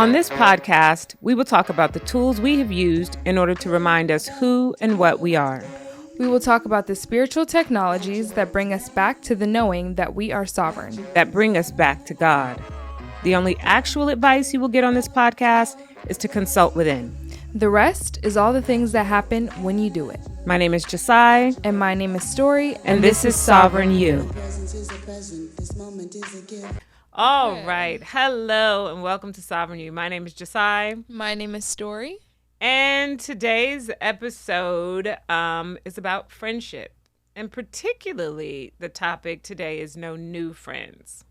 On this podcast, we will talk about the tools we have used in order to remind us who and what we are. We will talk about the spiritual technologies that bring us back to the knowing that we are sovereign. That bring us back to God. The only actual advice you will get on this podcast is to consult within. The rest is all the things that happen when you do it. My name is Jasai. And my name is Stori. And this is Sovereign You. All right. Hello and welcome to Sovereign You. My name is Jasai. My name is Stori. And today's episode is about friendship. And particularly the topic today is no new friends.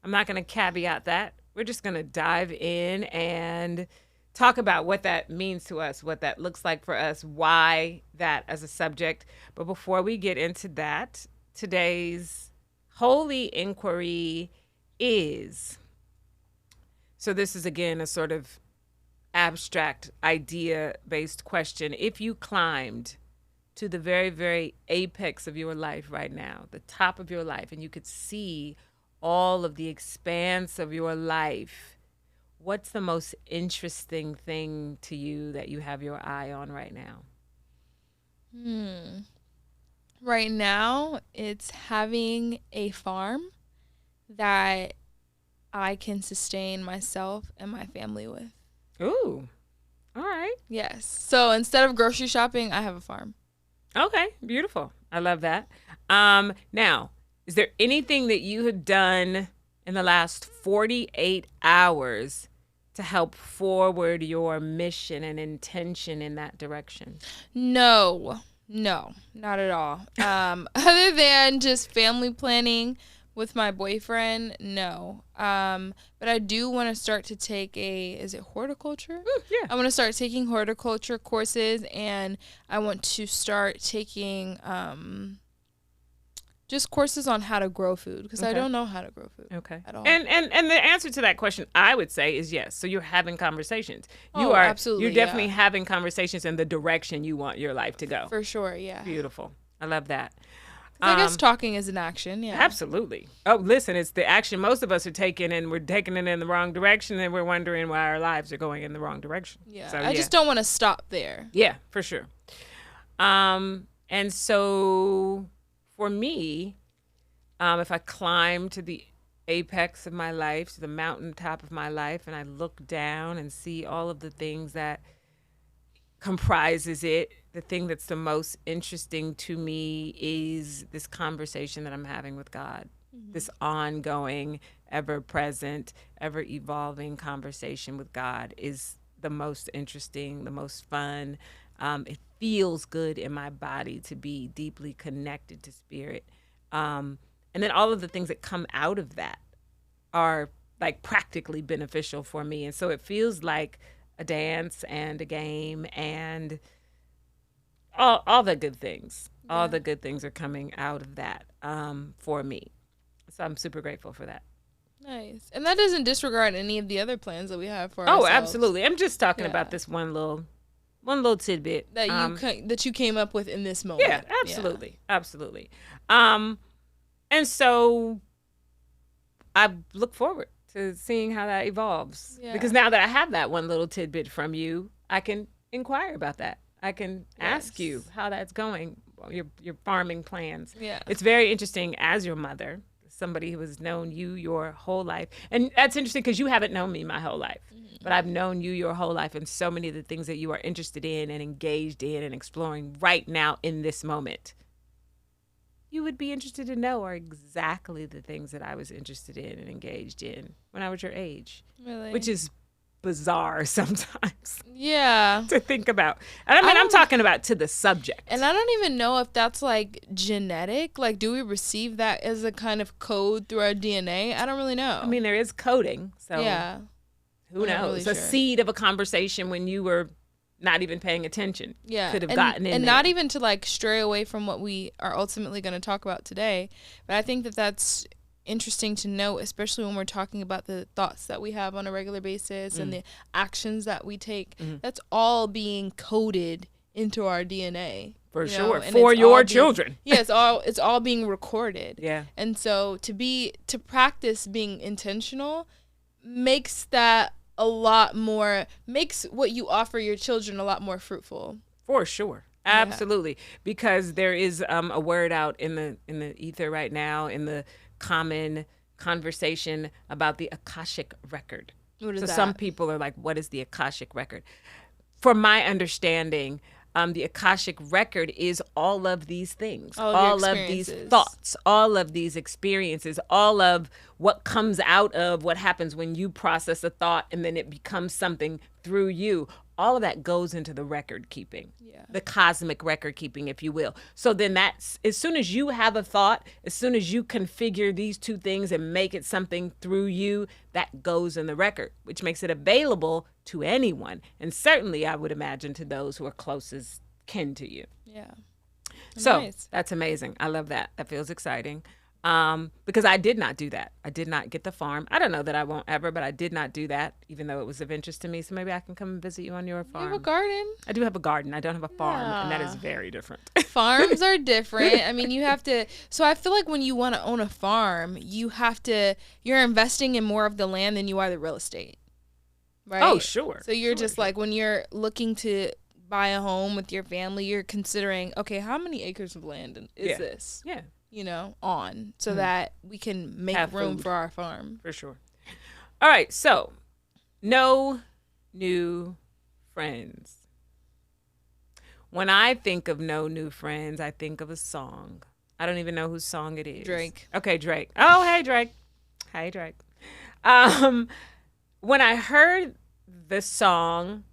I'm not going to caveat that. We're just going to dive in and talk about what that means to us, what that looks like for us, why that as a subject. But before we get into that, today's holy inquiry is, so this is again a sort of abstract idea-based question. If you climbed to the very, very apex of your life right now, the top of your life, and you could see all of the expanse of your life, what's the most interesting thing to you that you have your eye on right now? Right now, it's having a farm that I can sustain myself and my family with. Ooh, all right. Yes. So instead of grocery shopping, I have a farm. Okay, beautiful. I love that. Now, is there anything that you have done in the last 48 hours to help forward your mission and intention in that direction? No, not at all. Other than just family planning with my boyfriend, no. But I do want to start to take is it horticulture? Yeah. I want to start taking horticulture courses, and I want to start taking just courses on how to grow food, because I don't know how to grow food at all. And the answer to that question, I would say, is yes. So you're having conversations. Absolutely. You're definitely having conversations in the direction you want your life to go. For sure, yeah. Beautiful. I love that. I guess talking is an action, yeah. Absolutely. Oh, listen, it's the action most of us are taking, and we're taking it in the wrong direction, and we're wondering why our lives are going in the wrong direction. Yeah, so, I just don't want to stop there. Yeah, for sure. And so for me, if I climb to the apex of my life, to the mountaintop of my life, and I look down and see all of the things that comprises it, the thing that's the most interesting to me is this conversation that I'm having with God. Mm-hmm. This ongoing, ever-present, ever-evolving conversation with God is the most interesting, the most fun. It feels good in my body to be deeply connected to spirit. And then all of the things that come out of that are like practically beneficial for me. And so it feels like a dance and a game and all the good things. Yeah. All the good things are coming out of that for me. So I'm super grateful for that. Nice. And that doesn't disregard any of the other plans that we have for ourselves. Oh, absolutely. I'm just talking about this one little tidbit that you came up with in this moment. Yeah, absolutely. Yeah. Absolutely. And so I look forward to seeing how that evolves. Yeah. Because now that I have that one little tidbit from you, I can inquire about that. I can ask you how that's going, your farming plans. Yeah. It's very interesting as your mother, somebody who has known you your whole life. And that's interesting because you haven't known me my whole life. Mm-hmm. But I've known you your whole life, and so many of the things that you are interested in and engaged in and exploring right now in this moment, you would be interested to know are exactly the things that I was interested in and engaged in when I was your age. Really? Which is bizarre sometimes. Yeah. To think about. And I'm talking about to the subject. And I don't even know if that's like genetic. Like, do we receive that as a kind of code through our DNA? I don't really know. I mean, there is coding. So yeah. Who knows? Really a seed of a conversation when you were not even paying attention. Yeah. Could have gotten in and there. Not even to like stray away from what we are ultimately going to talk about today. But I think that that's interesting to know, especially when we're talking about the thoughts that we have on a regular basis and the actions that we take. Mm-hmm. That's all being coded into our DNA. For sure. For your children. Yeah, it's all being recorded. Yeah. And so to practice being intentional makes that a lot more, makes what you offer your children a lot more fruitful. For sure. Absolutely. Because there is a word out in the ether right now, in the common conversation about the Akashic record. What is So that? some people are like, what is the Akashic record? From my understanding, the Akashic record is all of these things, all of these thoughts, all of these experiences, all of what comes out of what happens when you process a thought and then it becomes something through you. All of that goes into the record keeping, the cosmic record keeping, if you will. So then that's, as soon as you have a thought, as soon as you configure these two things and make it something through you, that goes in the record, which makes it available to anyone. And certainly, I would imagine, to those who are closest kin to you. Yeah. So Nice. that's amazing. I love that. That feels exciting. Because I did not do that. I did not get the farm. I don't know that I won't ever, but I did not do that, even though it was of interest to me. So maybe I can come and visit you on your farm. You have a garden? I do have a garden. I don't have a farm, and that is very different. Farms are different. I mean, you have to, so I feel like when you want to own a farm, you have to, you're investing in more of the land than you are the real estate. Right? Oh, sure. So you're just like, when you're looking to buy a home with your family, you're considering, okay, how many acres of land is this? Yeah. You know, so that we can make Have room food. for our farm. For sure. All right. So, no new friends. When I think of no new friends, I think of a song. I don't even know whose song it is. Drake. Okay, Drake. Oh, hey, Drake. Hey, Drake. When I heard the song,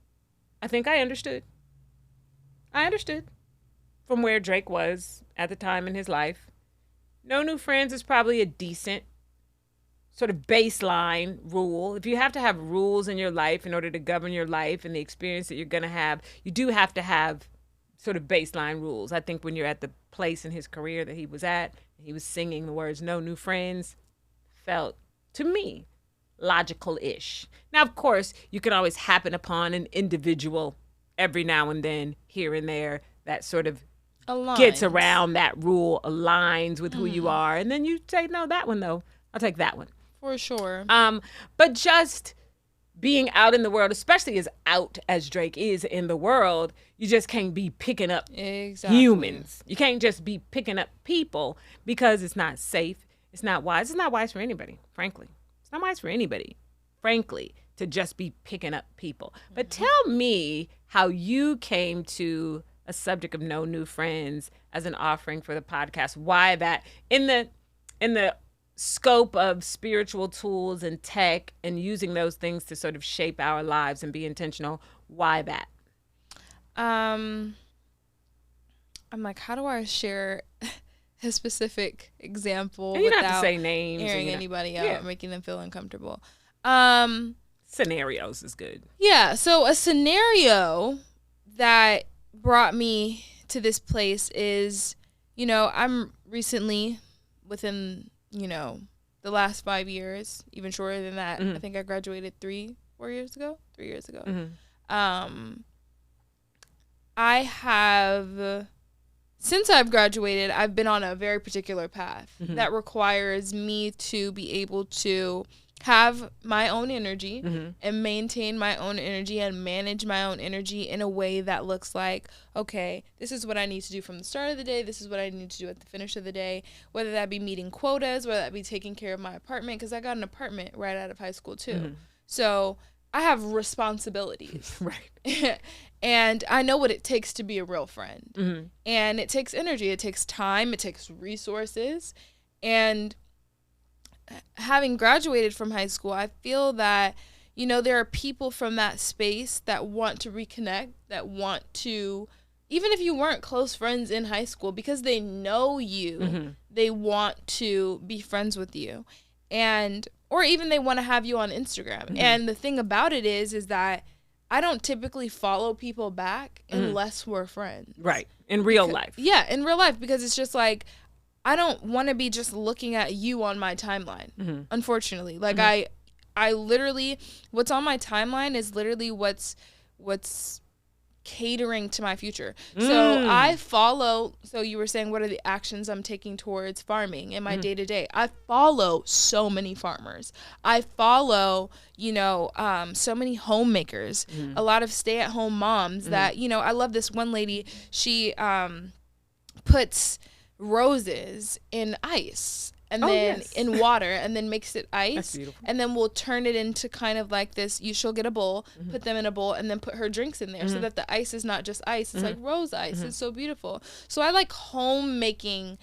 I think I understood. I understood from where Drake was at the time in his life. No new friends is probably a decent sort of baseline rule. If you have to have rules in your life in order to govern your life and the experience that you're going to have, you do have to have sort of baseline rules. I think when you're at the place in his career that he was at, he was singing the words "no new friends," felt to me logical-ish. Now, of course, you can always happen upon an individual every now and then, here and there, that sort of gets around that rule, aligns with who you are, and then you say, no, that one though, I'll take that one. For sure. But just being out in the world, especially as out as Drake is in the world, you just can't be picking up humans. You can't just be picking up people, because it's not safe. It's not wise. It's not wise for anybody, frankly. It's not wise for anybody, frankly, to just be picking up people. But tell me how you came to a subject of no new friends as an offering for the podcast. Why that in the scope of spiritual tools and tech and using those things to sort of shape our lives and be intentional. Why that? I'm like, how do I share a specific example and you don't without have to say names, airing anybody out, yeah, or making them feel uncomfortable? Scenarios is good. Yeah. So a scenario that brought me to this place is, I'm recently, within, the last 5 years, even shorter than that. I think I graduated 3 years ago. I have, since I've graduated, I've been on a very particular path that requires me to be able to have my own energy and maintain my own energy and manage my own energy in a way that looks like, okay, this is what I need to do from the start of the day. This is what I need to do at the finish of the day, whether that be meeting quotas, whether that be taking care of my apartment, because I got an apartment right out of high school too. So I have responsibilities. Right. And I know what it takes to be a real friend. And it takes energy. It takes time. It takes resources. And having graduated from high school, I feel that, there are people from that space that want to reconnect, that want to, even if you weren't close friends in high school, because they know you, they want to be friends with you. And, or even they want to have you on Instagram. And the thing about it is that I don't typically follow people back unless we're friends. Right. In real life. Yeah, in real life, because it's just like, I don't want to be just looking at you on my timeline, unfortunately. Like, I literally, what's on my timeline is literally what's catering to my future. So I follow, so you were saying, what are the actions I'm taking towards farming in my day to day? I follow so many farmers. I follow, so many homemakers, a lot of stay at home moms that, I love this one lady. She puts roses in ice and then in water and then makes it ice and then we'll turn it into kind of like this. She'll get a bowl, put them in a bowl, and then put her drinks in there so that the ice is not just ice, it's like rose ice. It's so beautiful. So I like homemaking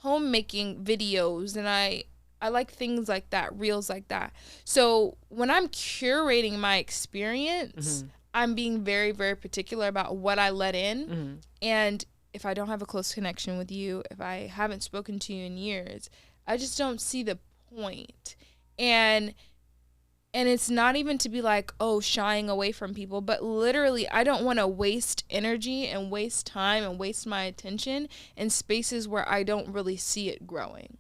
videos, and I like things like that, reels like that. So when I'm curating my experience, I'm being very, very particular about what I let in. And if I don't have a close connection with you, if I haven't spoken to you in years, I just don't see the point. And it's not even to be like, oh, shying away from people, but literally I don't want to waste energy and waste time and waste my attention in spaces where I don't really see it growing.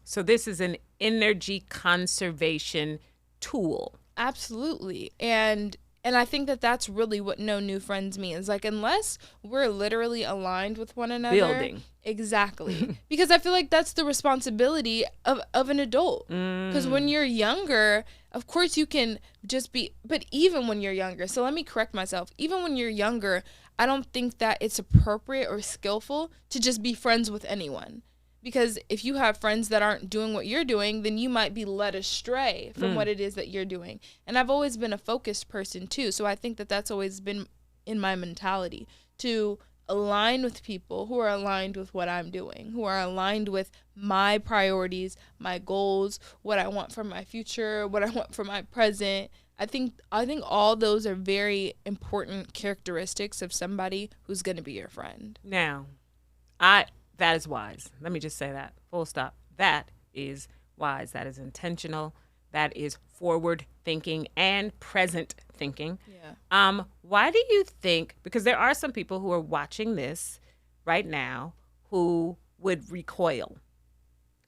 So this is an energy conservation tool. Absolutely. And I think that that's really what no new friends means. Like, unless we're literally aligned with one another. Building. Exactly. Because I feel like that's the responsibility of an adult. Because when you're younger, of course you can just be, but even when you're younger, so let me correct myself. Even when you're younger, I don't think that it's appropriate or skillful to just be friends with anyone. Because if you have friends that aren't doing what you're doing, then you might be led astray from what it is that you're doing. And I've always been a focused person too. So I think that that's always been in my mentality, to align with people who are aligned with what I'm doing, who are aligned with my priorities, my goals, what I want for my future, what I want for my present. I think all those are very important characteristics of somebody who's going to be your friend. Now, that is wise. Let me just say that. Full stop. That is wise. That is intentional. That is forward thinking and present thinking. Yeah. Why do you think, because there are some people who are watching this right now who would recoil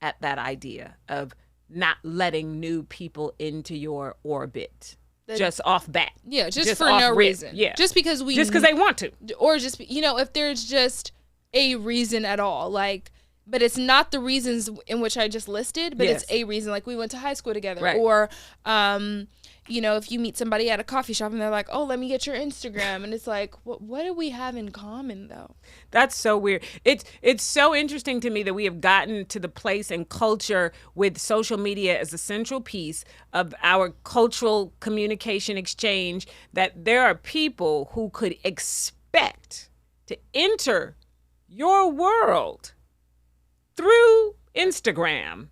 at that idea of not letting new people into your orbit just off bat. Yeah, just for no reason. Yeah. Just because they want to. Or just, if there's just a reason at all, like, but it's not the reasons in which I just listed, but it's a reason, like we went to high school together, right. Or if you meet somebody at a coffee shop and they're like, oh, let me get your Instagram, and it's like, what do we have in common though? That's so weird. It's so interesting to me that we have gotten to the place and culture with social media as a central piece of our cultural communication exchange, that there are people who could expect to enter your world through Instagram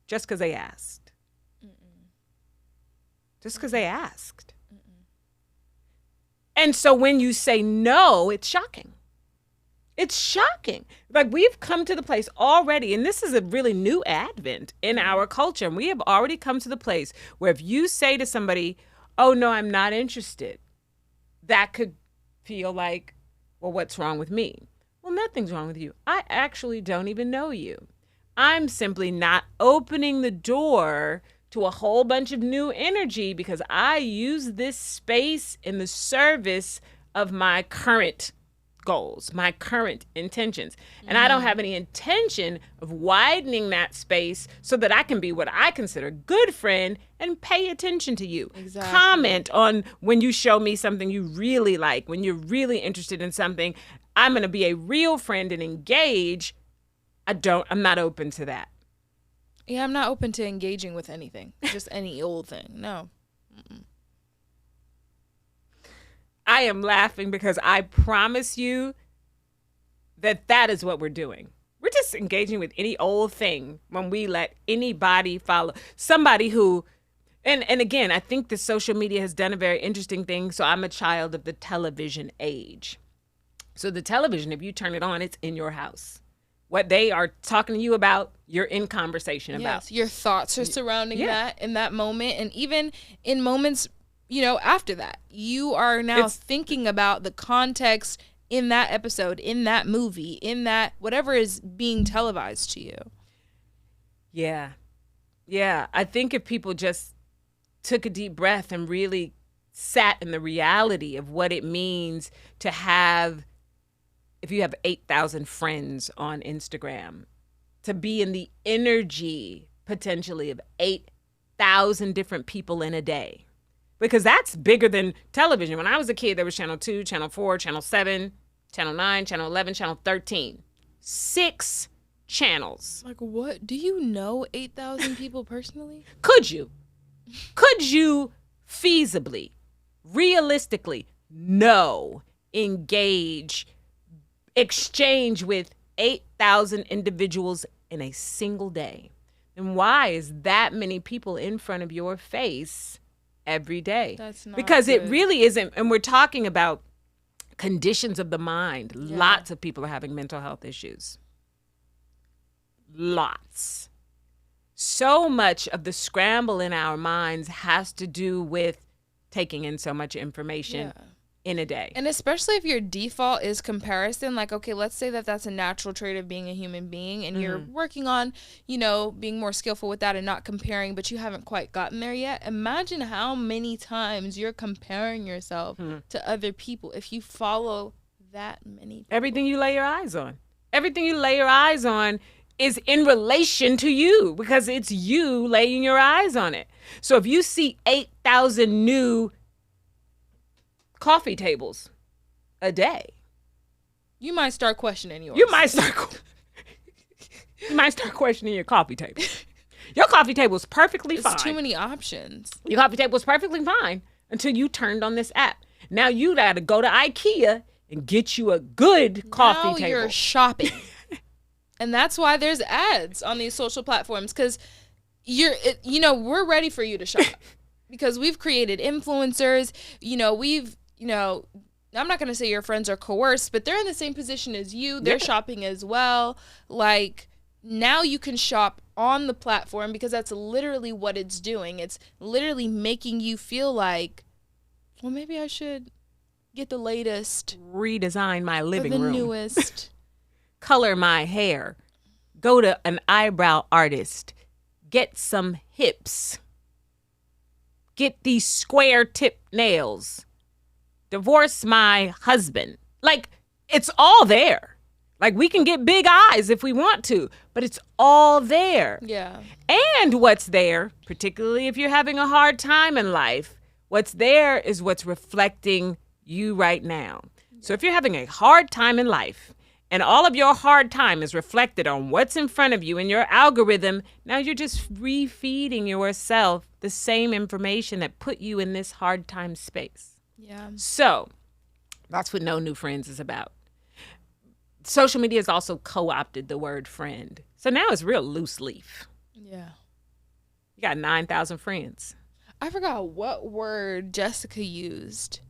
just because they asked. Just because they asked. And so when you say no, it's shocking. It's shocking. Like, we've come to the place already, and this is a really new advent in our culture, and we have already come to the place where if you say to somebody, oh, no, I'm not interested, that could feel like, well, what's wrong with me? Well, nothing's wrong with you. I actually don't even know you. I'm simply not opening the door to a whole bunch of new energy because I use this space in the service of my current goals, my current intentions. And I don't have any intention of widening that space so that I can be what I consider a good friend and pay attention to you. Exactly. Comment on when you show me something you really like, when you're really interested in something. I'm going to be a real friend and engage. I'm not open to that. Yeah, I'm not open to engaging with anything. Just any old thing. No. Mm-mm. I am laughing because I promise you that is what we're doing. We're just engaging with any old thing when we let anybody follow somebody who, and again, I think the social media has done a very interesting thing. So I'm a child of the television age. So the television, if you turn it on, it's in your house. What they are talking to you about, you're in conversation about. Yes, your thoughts are surrounding that in that moment. And even in moments, after that, you are now thinking about the context in that episode, in that movie, in that whatever is being televised to you. Yeah. Yeah. I think if people just took a deep breath and really sat in the reality of what it means to have, if you have 8,000 friends on Instagram, to be in the energy potentially of 8,000 different people in a day. Because that's bigger than television. When I was a kid, there was Channel 2, Channel 4, Channel 7, Channel 9, Channel 11, Channel 13. 6 channels. Like, what? Do you know 8,000 people personally? Could you? Could you feasibly, realistically, know, engage, exchange with 8,000 individuals in a single day? And why is that many people in front of your face every day? That's not because good. It really isn't. And we're talking about conditions of the mind. Yeah. Lots of people are having mental health issues. Lots. So much of the scramble in our minds has to do with taking in so much information in a day. And especially if your default is comparison, like, okay, let's say that that's a natural trait of being a human being and you're working on, being more skillful with that and not comparing, but you haven't quite gotten there yet. Imagine how many times you're comparing yourself to other people if you follow that many people. Everything you lay your eyes on. Everything you lay your eyes on is in relation to you because it's you laying your eyes on it. So if you see 8,000 new coffee tables a day, you might start questioning yours. You might start questioning your coffee table. Your coffee table is perfectly fine. There's too many options. Your coffee table is perfectly fine until you turned on this app. Now you got to go to IKEA and get you a good coffee table. Now you're shopping. And that's why there's ads on these social platforms, because we're ready for you to shop because we've created influencers. I'm not going to say your friends are coerced, but they're in the same position as you. They're shopping as well. Like, now you can shop on the platform because that's literally what it's doing. It's literally making you feel like, well, maybe I should get the latest. Redesign my living room. The newest. Color my hair, go to an eyebrow artist, get some hips, get these square tip nails, divorce my husband. Like, it's all there. Like, we can get big eyes if we want to, but it's all there. Yeah. And what's there, particularly if you're having a hard time in life, what's there is what's reflecting you right now. So if you're having a hard time in life, and all of your hard time is reflected on what's in front of you in your algorithm, now you're just refeeding yourself the same information that put you in this hard time space. Yeah. So that's what No New Friends is about. Social media has also co-opted the word friend. So now it's real loose leaf. Yeah. You got 9,000 friends. I forgot what word Jessica used.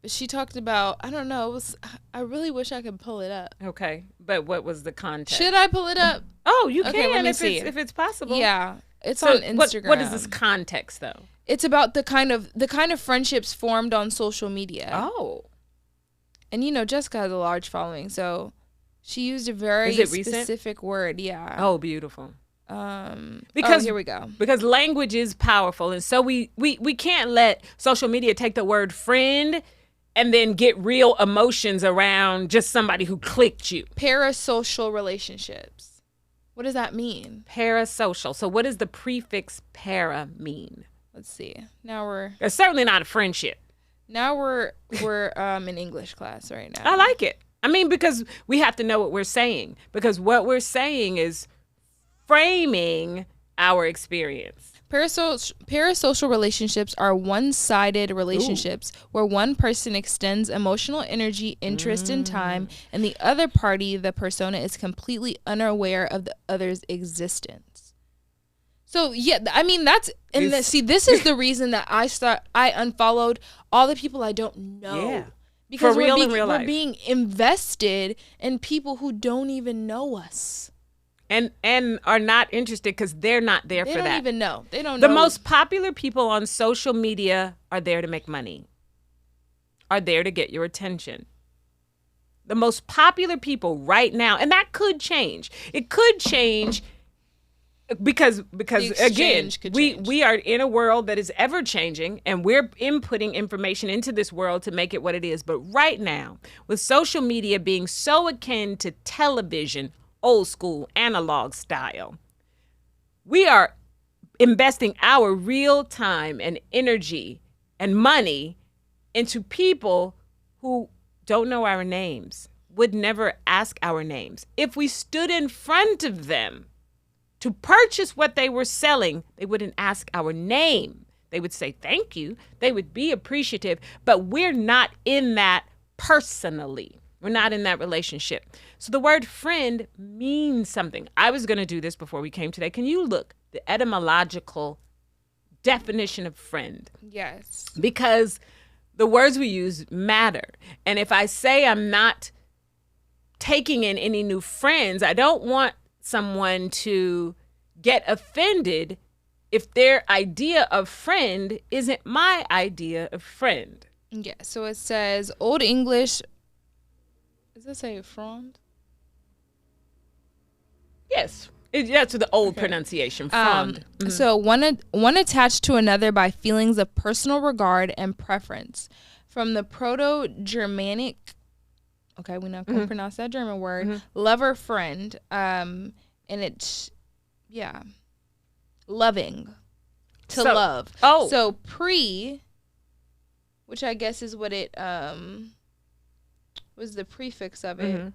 But she talked about, I don't know, I really wish I could pull it up. Okay. But what was the context? Should I pull it up? Oh, you okay, can let me see if it's possible. Yeah. It's on Instagram. What is this context, though? It's about the kind of friendships formed on social media. Oh. And Jessica has a large following, so she used a very specific word. Yeah. Oh, beautiful. Because here we go. Because language is powerful, and so we can't let social media take the word friend and then get real emotions around just somebody who clicked you. Parasocial relationships. What does that mean? Parasocial. So what does the prefix para mean? Let's see. Now we're... It's certainly not a friendship. Now we're in English class right now. I like it. I mean, because we have to know what we're saying. Because what we're saying is framing our experience. Parasocial relationships are one-sided relationships where one person extends emotional energy, interest, and time, and the other party, the persona, is completely unaware of the other's existence. So, yeah, I mean, this is the reason that I unfollowed all the people I don't know. Yeah. Because we're being invested in people who don't even know us. And are not interested because they're not there for that. They don't even know. They don't know. The most popular people on social media are there to make money, are there to get your attention. The most popular people right now, and that could change. It could change because again, exchange could we change. we are in a world that is ever changing, and we're inputting information into this world to make it what it is. But right now, with social media being so akin to television, old school analog style, we are investing our real time and energy and money into people who don't know our names, would never ask our names. If we stood in front of them to purchase what they were selling, they wouldn't ask our name. They would say thank you. They would be appreciative, but we're not in that personally. We're not in that relationship. So the word friend means something. I was going to do this before we came today. Can you look the etymological definition of friend? Yes. Because the words we use matter. And if I say I'm not taking in any new friends, I don't want someone to get offended if their idea of friend isn't my idea of friend. Yeah, so it says Old English. Does it say frond? Yes. That's the old pronunciation, frond. So one attached to another by feelings of personal regard and preference. From the Proto-Germanic, okay, we now can pronounce that German word, lover, friend, and it's, loving, to love. Oh. So pre, which I guess is what it was the prefix of it.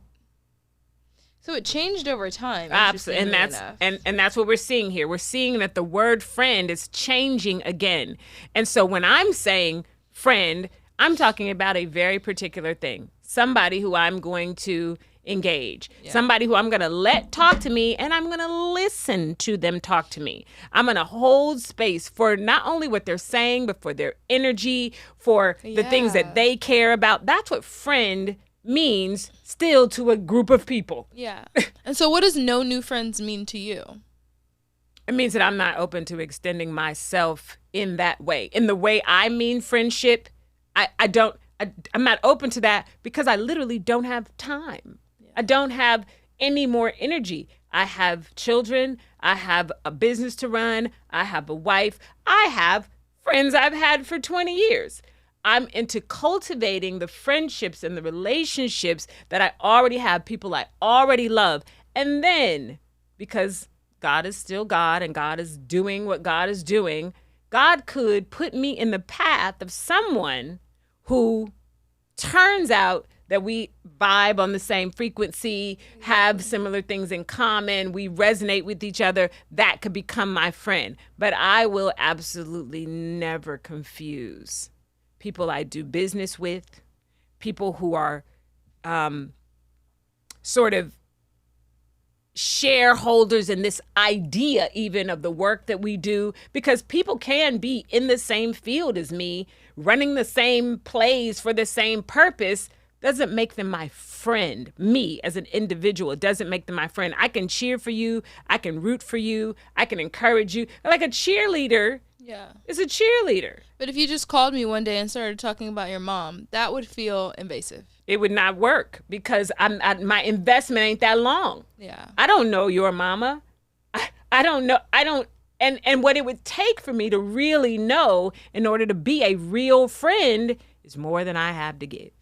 So it changed over time. Absolutely. And that's what we're seeing here. We're seeing that the word friend is changing again. And so when I'm saying friend, I'm talking about a very particular thing. Somebody who I'm going to engage. Somebody who I'm going to let talk to me, and I'm going to listen to them talk to me. I'm going to hold space for not only what they're saying, but for their energy, for the things that they care about. That's what friend means still to a group of people. Yeah. And so what does no new friends mean to you? It means that I'm not open to extending myself in that way. In the way I mean friendship, I'm not open to that because I literally don't have time. I don't have any more energy. I have children. I have a business to run. I have a wife. I have friends I've had for 20 years. I'm into cultivating the friendships and the relationships that I already have, people I already love. And then, because God is still God and God is doing what God is doing, God could put me in the path of someone who turns out that we vibe on the same frequency, have similar things in common, we resonate with each other. That could become my friend. But I will absolutely never confuse people I do business with, people who are sort of shareholders in this idea even of the work that we do, because people can be in the same field as me, running the same plays for the same purpose. Doesn't make them my friend. Me as an individual, it doesn't make them my friend. I can cheer for you. I can root for you. I can encourage you. Like a cheerleader is a cheerleader. But if you just called me one day and started talking about your mom, that would feel invasive. It would not work because my investment ain't that long. Yeah. I don't know your mama. I don't know. And what it would take for me to really know in order to be a real friend is more than I have to give.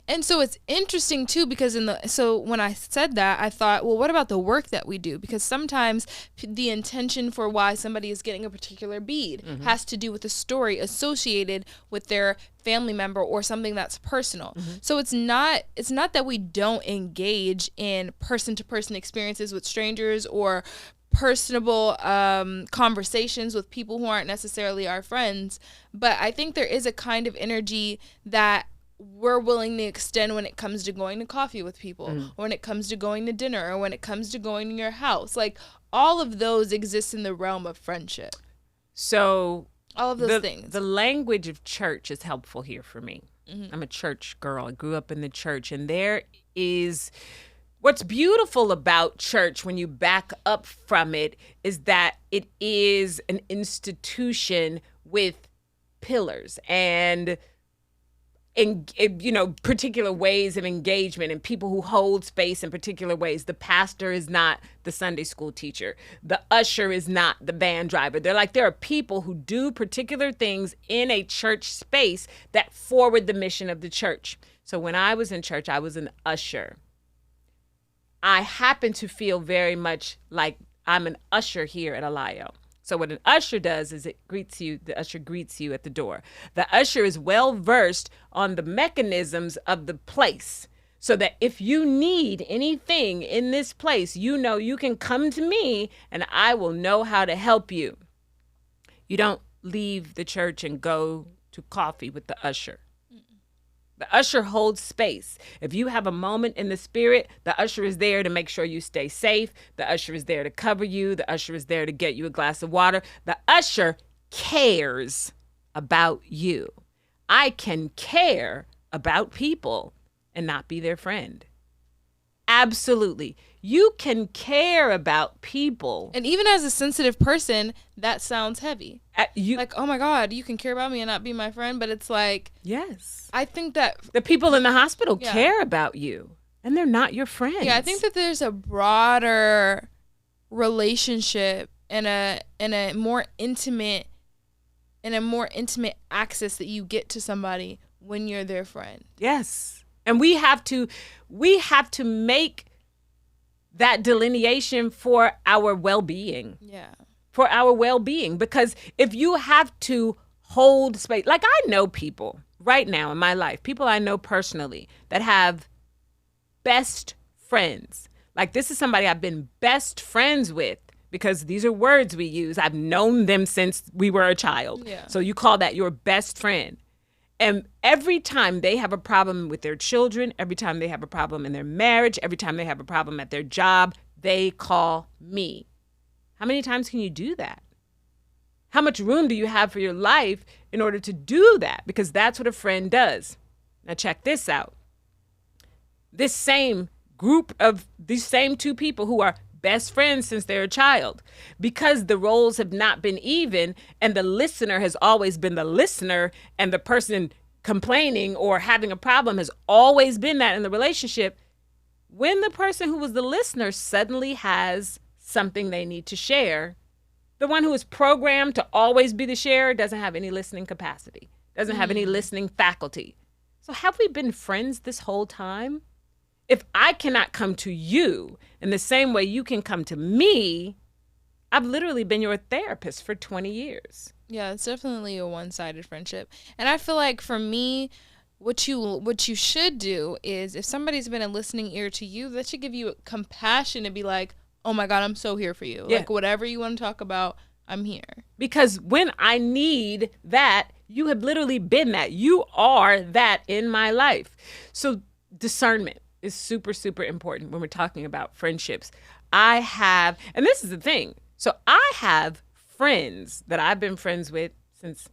And so it's interesting too, because so when I said that, I thought, well, what about the work that we do? Because sometimes the intention for why somebody is getting a particular bead has to do with a story associated with their family member or something that's personal. So it's not that we don't engage in person-to-person experiences with strangers or personable conversations with people who aren't necessarily our friends, but I think there is a kind of energy that we're willing to extend when it comes to going to coffee with people, or when it comes to going to dinner, or when it comes to going to your house. Like, all of those exist in the realm of friendship. So all of those things. The language of church is helpful here for me. I'm a church girl. I grew up in the church, and there is what's beautiful about church when you back up from it is that it is an institution with pillars, and particular ways of engagement and people who hold space in particular ways. The pastor is not the Sunday school teacher. The usher is not the van driver. There are people who do particular things in a church space that forward the mission of the church. So when I was in church, I was an usher. I happen to feel very much like I'm an usher here at Alayo. So what an usher does is the usher greets you at the door. The usher is well versed on the mechanisms of the place, so that if you need anything in this place, you can come to me and I will know how to help you. You don't leave the church and go to coffee with the usher. The usher holds space. If you have a moment in the spirit, the usher is there to make sure you stay safe. The usher is there to cover you. The usher is there to get you a glass of water. The usher cares about you. I can care about people and not be their friend. Absolutely. You can care about people. And even as a sensitive person, that sounds heavy. Like, oh my God, you can care about me and not be my friend. But it's like, yes. I think that the people in the hospital care about you and they're not your friends. Yeah, I think that there's a broader relationship and a more intimate access that you get to somebody when you're their friend. Yes. And we have to make that delineation for our well-being. Yeah. For our well-being. Because if you have to hold space, like I know people right now in my life, people I know personally that have best friends. Like this is somebody I've been best friends with because these are words we use. I've known them since we were a child. Yeah. So you call that your best friend. And every time they have a problem with their children, every time they have a problem in their marriage, every time they have a problem at their job, they call me. How many times can you do that? How much room do you have for your life in order to do that? Because that's what a friend does. Now check this out. This same group of these same two people who are best friends since they're a child, because the roles have not been even and the listener has always been the listener and the person complaining or having a problem has always been that in the relationship. When the person who was the listener suddenly has something they need to share, the one who is programmed to always be the sharer doesn't have any listening capacity, doesn't have any listening faculty. So have we been friends this whole time? If I cannot come to you in the same way you can come to me, I've literally been your therapist for 20 years. Yeah, it's definitely a one-sided friendship. And I feel like for me, what you should do is if somebody's been a listening ear to you, that should give you compassion to be like, oh my God, I'm so here for you. Yeah. Like whatever you want to talk about, I'm here. Because when I need that, you have literally been that. You are that in my life. So discernment is super, super important when we're talking about friendships. And this is the thing. So I have friends that I've been friends with since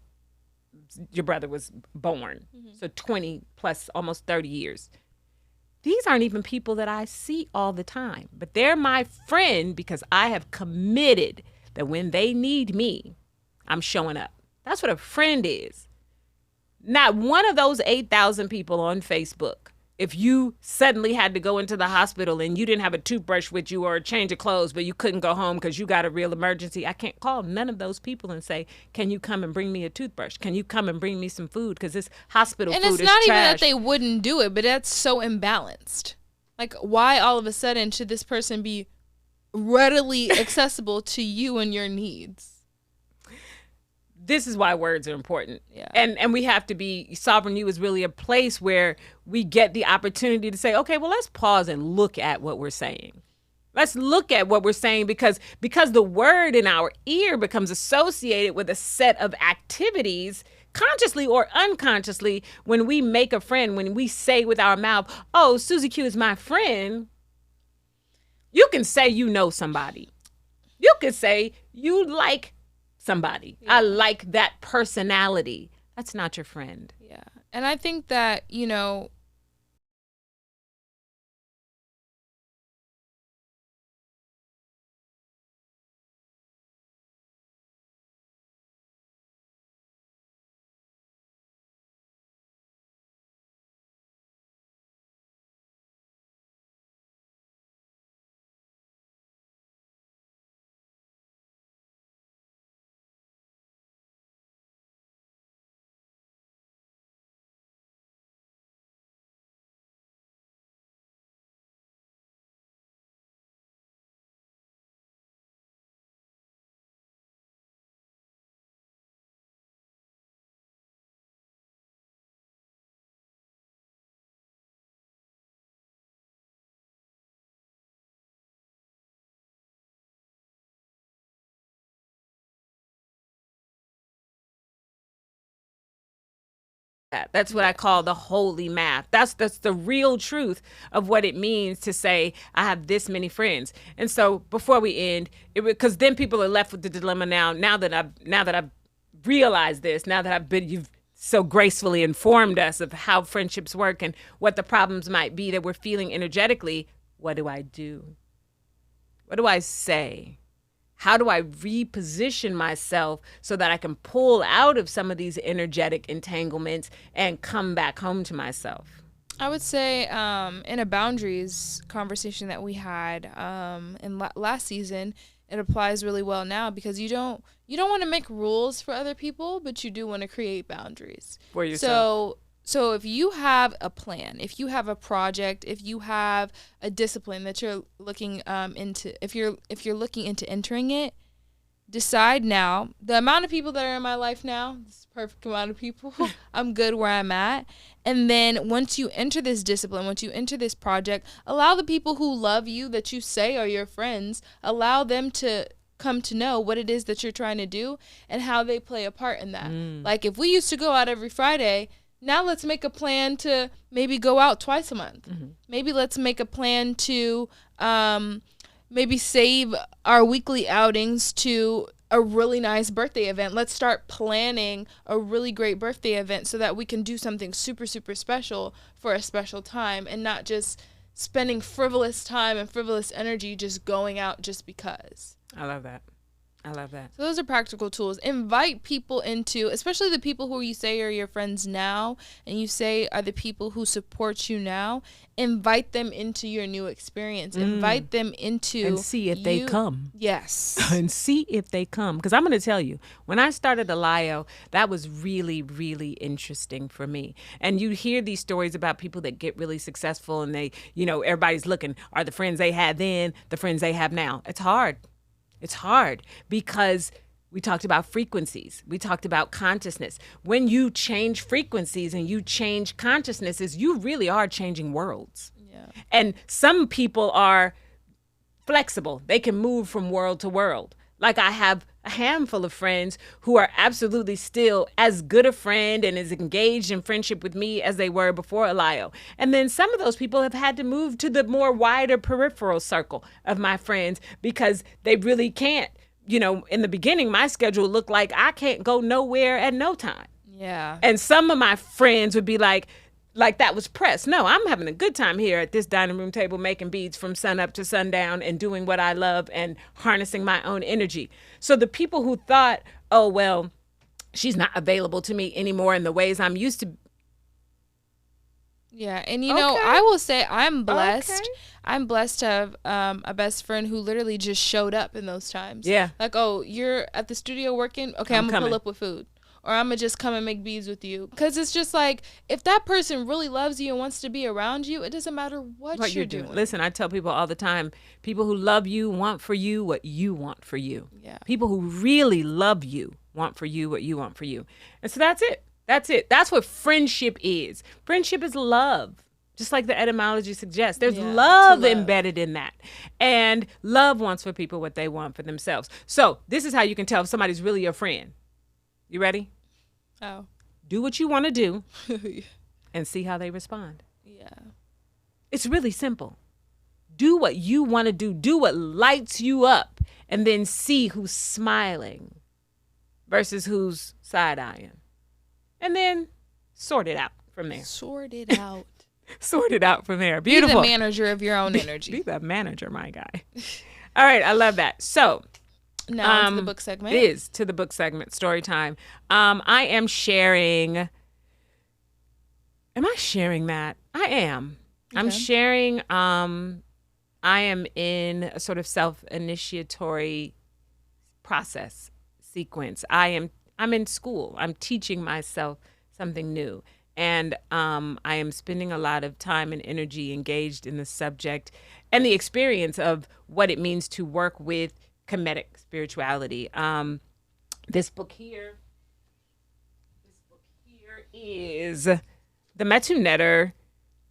your brother was born. Mm-hmm. So 20 plus almost 30 years. These aren't even people that I see all the time, but they're my friend because I have committed that when they need me, I'm showing up. That's what a friend is. Not one of those 8,000 people on Facebook, if you suddenly had to go into the hospital and you didn't have a toothbrush with you or a change of clothes, but you couldn't go home because you got a real emergency, I can't call none of those people and say, can you come and bring me a toothbrush? Can you come and bring me some food? Because this hospital food is trash. And it's not even that they wouldn't do it, but that's so imbalanced. Like, why all of a sudden should this person be readily accessible to you and your needs? This is why words are important. Yeah. And we have to be, Sovereign You is really a place where we get the opportunity to say, okay, well, let's pause and look at what we're saying. Let's look at what we're saying because the word in our ear becomes associated with a set of activities, consciously or unconsciously. When we make a friend, when we say with our mouth, oh, Susie Q is my friend, you can say you know somebody. You can say you like somebody. Yeah. I like that personality. That's not your friend. Yeah. And I think that, That's what I call the holy math. That's the real truth of what it means to say I have this many friends. And so before we end, because then people are left with the dilemma now. Now that I've realized this, now that you've so gracefully informed us of how friendships work and what the problems might be that we're feeling energetically. What do I do? What do I say? How do I reposition myself so that I can pull out of some of these energetic entanglements and come back home to myself? I would say in a boundaries conversation that we had in last season, it applies really well now because you don't want to make rules for other people, but you do want to create boundaries for yourself. So if you have a plan, if you have a project, if you have a discipline that you're looking into, if you're looking into entering it, decide now. The amount of people that are in my life now, this is the perfect amount of people. I'm good where I'm at. And then once you enter this discipline, once you enter this project, allow the people who love you, that you say are your friends, allow them to come to know what it is that you're trying to do and how they play a part in that. Like if we used to go out every Friday, now let's make a plan to maybe go out twice a month. Maybe let's make a plan to maybe save our weekly outings to a really nice birthday event. Let's start planning a really great birthday event so that we can do something super, super special for a special time and not just spending frivolous time and frivolous energy just going out just because. I love that. So those are practical tools. Invite people into, especially the people who you say are your friends now and you say are the people who support you now, invite them into your new experience. Invite them into. And see if they come. Yes. And see if they come. Because I'm going to tell you, when I started Alio, that was really, really interesting for me. And you hear these stories about people that get really successful and they, everybody's looking, are the friends they had then the friends they have now? It's hard. It's hard because we talked about frequencies. We talked about consciousness. When you change frequencies and you change consciousnesses, you really are changing worlds. Yeah. And some people are flexible. They can move from world to world. Like I have a handful of friends who are absolutely still as good a friend and as engaged in friendship with me as they were before Alio. And then some of those people have had to move to the more wider peripheral circle of my friends because they really can't. In the beginning, my schedule looked like I can't go nowhere at no time. Yeah. And some of my friends would be like that was press. No, I'm having a good time here at this dining room table making beads from sun up to sundown and doing what I love and harnessing my own energy. So the people who thought, oh, well, she's not available to me anymore in the ways I'm used to. Yeah. And, I will say I'm blessed. Okay. I'm blessed to have a best friend who literally just showed up in those times. Yeah. Like, oh, you're at the studio working? Okay, I'm going to pull up with food. Or I'm going to just come and make beads with you. Because it's just like, if that person really loves you and wants to be around you, it doesn't matter what you're doing. Listen, I tell people all the time, people who love you want for you what you want for you. Yeah. People who really love you want for you what you want for you. And so that's it. That's what friendship is. Friendship is love. Just like the etymology suggests, there's love embedded in that. And love wants for people what they want for themselves. So this is how you can tell if somebody's really your friend. You ready? Oh. Do what you want to do and see how they respond. Yeah. It's really simple. Do what you want to do. Do what lights you up. And then see who's smiling versus who's side-eyeing. And then sort it out from there. Sort it out. Sort it out from there. Beautiful. Be the manager of your own energy. Be the manager, my guy. All right, I love that. So now to the book segment. It is to the book segment, story time. I am sharing. Am I sharing that? I am. Okay. I'm sharing. I am in a sort of self-initiatory process sequence. I'm in school. I'm teaching myself something new. And I am spending a lot of time and energy engaged in the subject and the experience of what it means to work with Kemetic spirituality. This book here is the Metu Netter.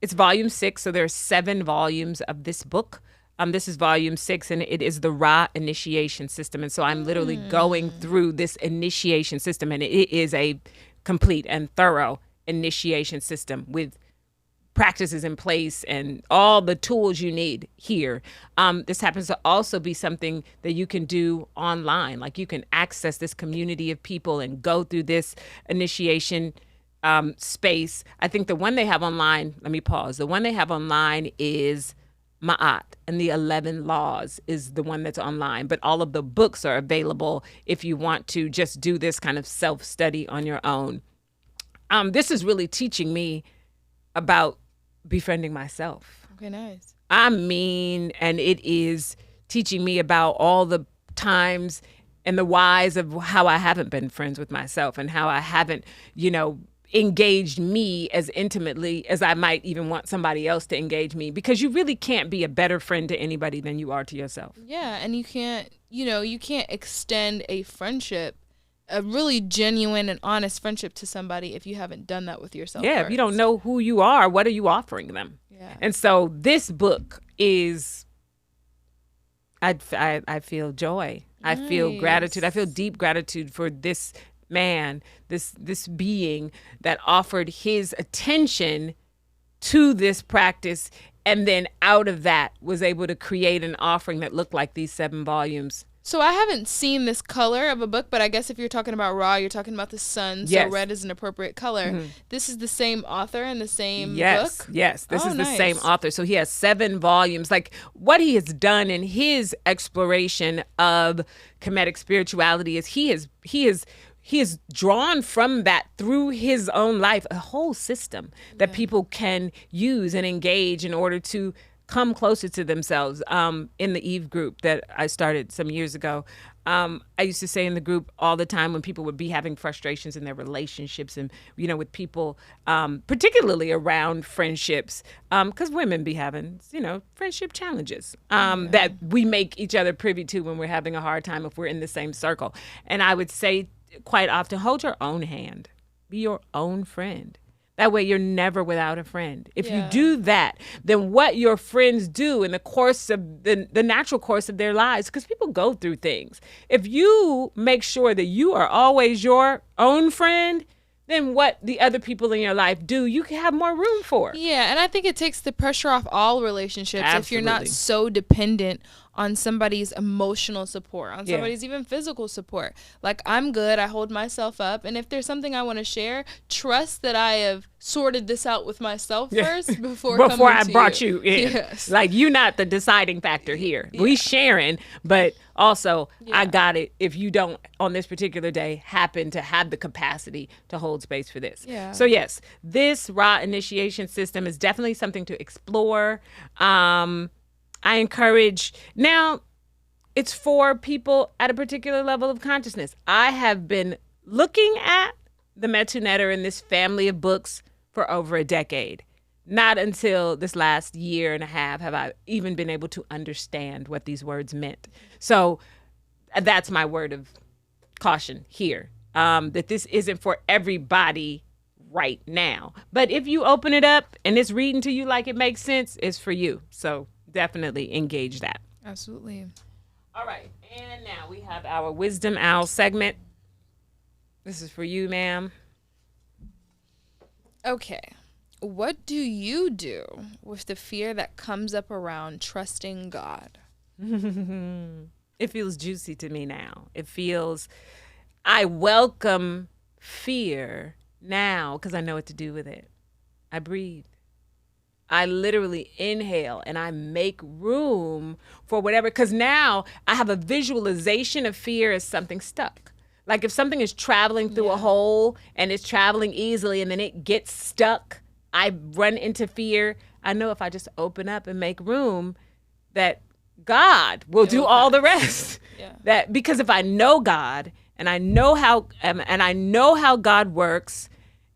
It's volume 6, so there are 7 volumes of this book. This is volume 6, and it is the Ra initiation system. And so I'm literally going through this initiation system, and it is a complete and thorough initiation system with practices in place and all the tools you need here. This happens to also be something that you can do online. Like you can access this community of people and go through this initiation space. I think the one they have online, let me pause. The one they have online is Ma'at, and the 11 laws is the one that's online. But all of the books are available if you want to just do this kind of self-study on your own. This is really teaching me about befriending myself. Okay, nice. I mean, and it is teaching me about all the times and the whys of how I haven't been friends with myself and how I haven't, engaged me as intimately as I might even want somebody else to engage me, because you really can't be a better friend to anybody than you are to yourself. Yeah, and you can't extend a friendship, a really genuine and honest friendship to somebody if you haven't done that with yourself. Yeah, first. if you don't know who you are, what are you offering them? Yeah. And so this book is, I feel joy. Nice. I feel gratitude. I feel deep gratitude for this man, this being that offered his attention to this practice, and then out of that was able to create an offering that looked like these 7 volumes. So I haven't seen this color of a book, but I guess if you're talking about raw, you're talking about the sun. So Yes. red is an appropriate color. Mm-hmm. This is the same author and the same book? Yes. This is nice. the same author. So he has 7 volumes. Like what he has done in his exploration of Kemetic spirituality is he has drawn from that through his own life a whole system that people can use and engage in order to come closer to themselves. In the Eve group that I started some years ago, I used to say in the group all the time when people would be having frustrations in their relationships and, with people, particularly around friendships, because women be having, friendship challenges that we make each other privy to when we're having a hard time if we're in the same circle. And I would say quite often, hold your own hand. Be your own friend. That way you're never without a friend. If you do that, then what your friends do in the course of the natural course of their lives, because people go through things. If you make sure that you are always your own friend, then what the other people in your life do, you can have more room for. Yeah, and I think it takes the pressure off all relationships. Absolutely. If you're not so dependent on somebody's emotional support, on somebody's even physical support. Like, I'm good, I hold myself up, and if there's something I want to share, trust that I have sorted this out with myself first before I brought you in. Yes. Like, you're not the deciding factor here. We sharing, but also I got it if you don't on this particular day happen to have the capacity to hold space for this. Yeah. So yes, this Ra initiation system is definitely something to explore. I encourage, now it's for people at a particular level of consciousness. I have been looking at the Metu Netter and this family of books for over a decade. Not until this last year and a half have I even been able to understand what these words meant. So that's my word of caution here, that this isn't for everybody right now. But if you open it up and it's reading to you like it makes sense, it's for you. So definitely engage that. Absolutely. All right. And now we have our Wisdom Owl segment. This is for you, ma'am. Okay. What do you do with the fear that comes up around trusting God? It feels juicy to me now. I welcome fear now because I know what to do with it. I breathe. I literally inhale and I make room for whatever, because now I have a visualization of fear as something stuck. Like if something is traveling through a hole and it's traveling easily and then it gets stuck, I run into fear. I know if I just open up and make room, that God will do all the rest. That because if I know God and I know how God works,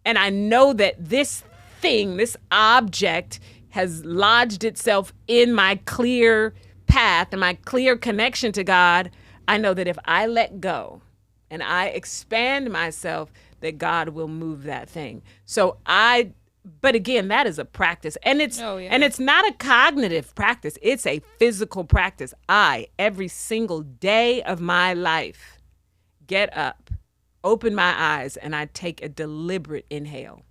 and I know that this thing, this object has lodged itself in my clear path and my clear connection to God, I know that if I let go and I expand myself, that God will move that thing. But again, that is a practice, and it's not a cognitive practice. It's a physical practice. Every single day of my life, get up, open my eyes, and I take a deliberate inhale.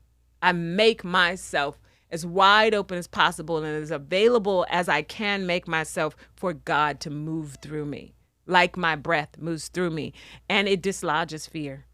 I make myself as wide open as possible and as available as I can make myself for God to move through me, like my breath moves through me. And it dislodges fear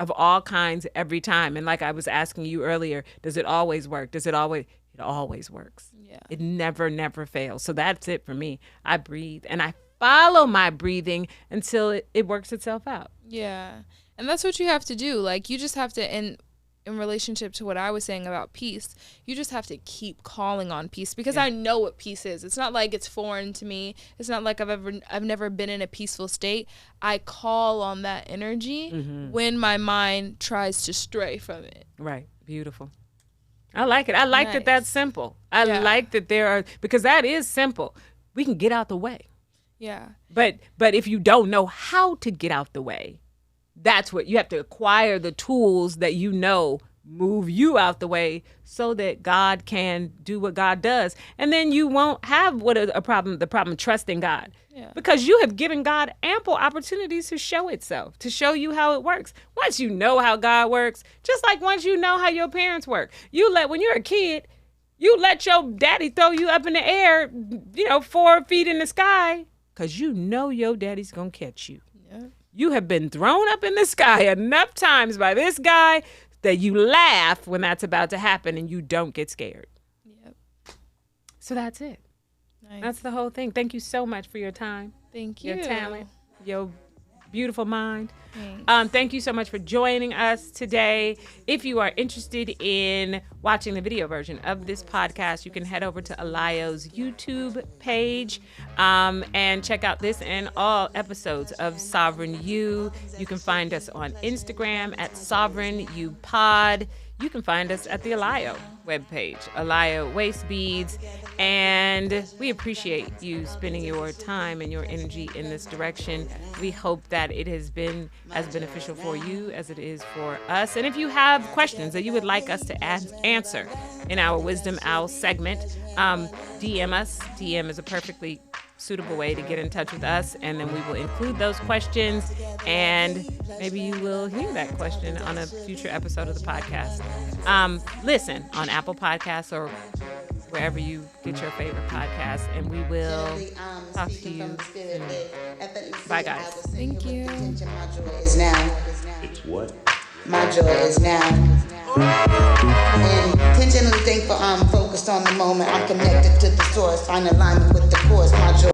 of all kinds every time. And like I was asking you earlier, does it always work? Does it always? It always works. Yeah. It never fails. So that's it for me. I breathe and I follow my breathing until it works itself out. Yeah. And that's what you have to do. Like, you just have to, in relationship to what I was saying about peace, you just have to keep calling on peace, because I know what peace is. It's not like it's foreign to me. It's not like I've never been in a peaceful state. I call on that energy when my mind tries to stray from it. Right. Beautiful. I like it. I like that that's simple. I like that there are, because that is simple. We can get out the way. Yeah. But if you don't know how to get out the way, that's what you have to acquire, the tools that move you out the way so that God can do what God does. And then you won't have the problem trusting God. Yeah. Because you have given God ample opportunities to show itself, to show you how it works. Once you know how God works, just like once you know how your parents work, when you're a kid, you let your daddy throw you up in the air, 4 feet in the sky, because you know your daddy's going to catch you. Yeah. You have been thrown up in the sky enough times by this guy that you laugh when that's about to happen and you don't get scared. Yep. So that's it. Nice. That's the whole thing. Thank you so much for your time. Thank you. Your talent, your beautiful mind. Thank you so much for joining us today. If you are interested in watching the video version of this podcast, you can head over to Alayo's YouTube page and check out this and all episodes of Sovereign You. You can find us on Instagram at Sovereign You Pod. You can find us at the Alayo webpage, Alayo Waist Beads. And we appreciate you spending your time and your energy in this direction. We hope that it has been as beneficial for you as it is for us. And if you have questions that you would like us to answer in our Wisdom Owl segment, DM us. DM is a perfectly suitable way to get in touch with us, and then we will include those questions, and maybe you will hear that question on a future episode of the podcast. Listen on Apple Podcasts or wherever you get your favorite podcast, and we will talk to you soon. Bye, guys. Thank you. It's what? My joy is now. Intentionally thankful, I'm focused on the moment. I'm connected to the source, find alignment with the course. My joy.